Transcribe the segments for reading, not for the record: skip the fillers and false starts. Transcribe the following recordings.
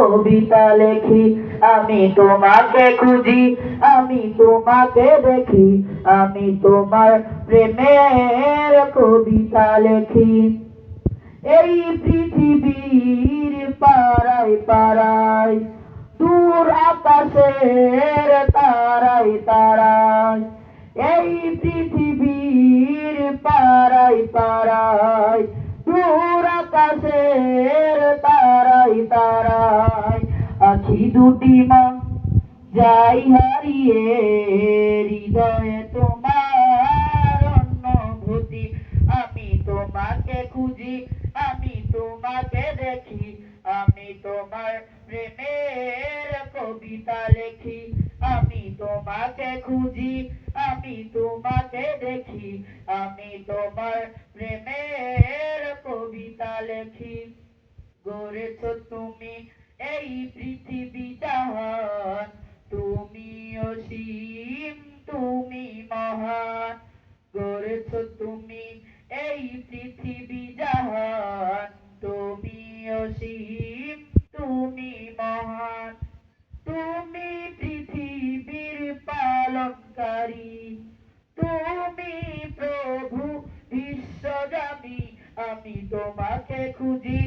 কবিতা লেখি, আমি তোমাকে খুঁজি, আমি তোমাকে দেখি, আমি তোমার প্রেমের কবিতা লেখি। এই পৃথিবীর পাড়ায় পাড়ায়, দূর আকাশের তারায় তারায়, এই পৃথিবীর পাড়ায় পাড়ায়, দূর আকাশের তারায় তারায়, আখি দুটি মা যাই হারিয়ে, হৃদয়ে তোমার অনুভূতি, আমি তোমাকে খুঁজি, আমি তোমাকে দেখি, আমি তোমার প্রেমের কবিতা লেখি। আমি তোমাকে খুঁজি, আমি তোমাকে দেখি, আমি তোমার প্রেমের কবিতা লেখি। গড়েছ তুমি এই পৃথিবী জাহান, তুমি অসীম, তুমি মহান। গড়েছ তুমি এই পৃথিবী জাহান, তুমি অসীম, তুমি মহান। তুমি পৃথিবীর পালনকারী, তুমি প্রভু বিশ্বগামী। আমি তোমাকে খুঁজি,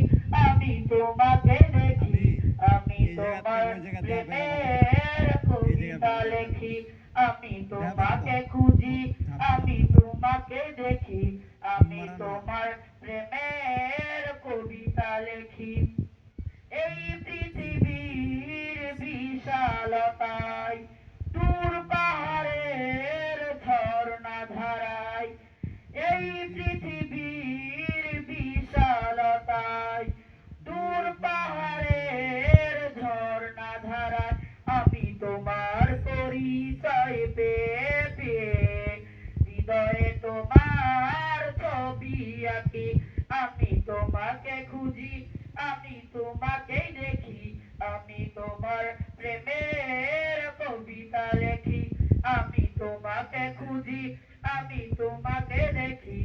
আমি তোমাকে দেখি, আমি তোমার প্রেমের কবিতা লেখি। আমি তোমাকে খুঁজি, আমি তোমাকে দেখি, আমি তোমার প্রেমের কবিতা লেখি। এই পৃথিবীর বিশালতায়, দূর পাহাড়ের ঝর্ণা ধারায়, এই পৃথিবীর বিশালতায়, দূর পাহাড়ের ঝর্ণা ধারায়, আমি তোমার পরিচয় পেয়ে পেয়ে, হৃদয়ে তোমার ছবি আঁকি। আমি তোমাকে খুঁজি, আমি তোমাকে দেখি, আমি তোমার প্রেমের কবিতা লেখি। আমি তোমাকে খুঁজি, আমি তোমাকে দেখি,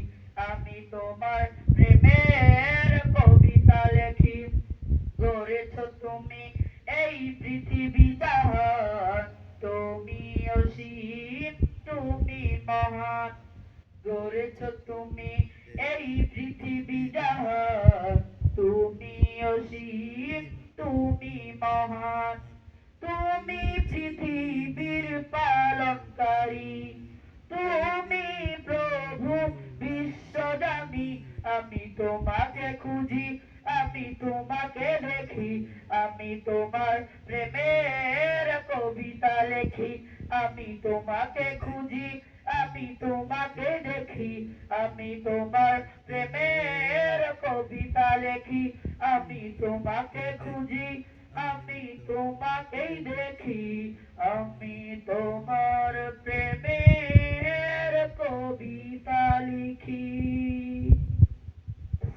আমি তোমার প্রেমের কবিতা লেখি। গড়েছ তুমি এই পৃথিবী জাহান, তুমি অসীম, তুমি মহান। গড়েছ তুমি এই পৃথিবী জাহান, তুমি অসীম, তুমি মহান। তুমি পৃথিবীর পালনকারী, তুমি প্রভু বিশ্বদামী। আমি তোমাকে খুঁজি, আমি তোমাকে দেখি, আমি তোমার প্রেমের কবিতা লেখি। আমি তোমাকে খুঁজি, আমি তোমাকে দেখি, আমি তোমার প্রেমের কবিতা লেখি। আমি তোমাকে খুঁজি, আমি তোমাকেই দেখি, আমি তো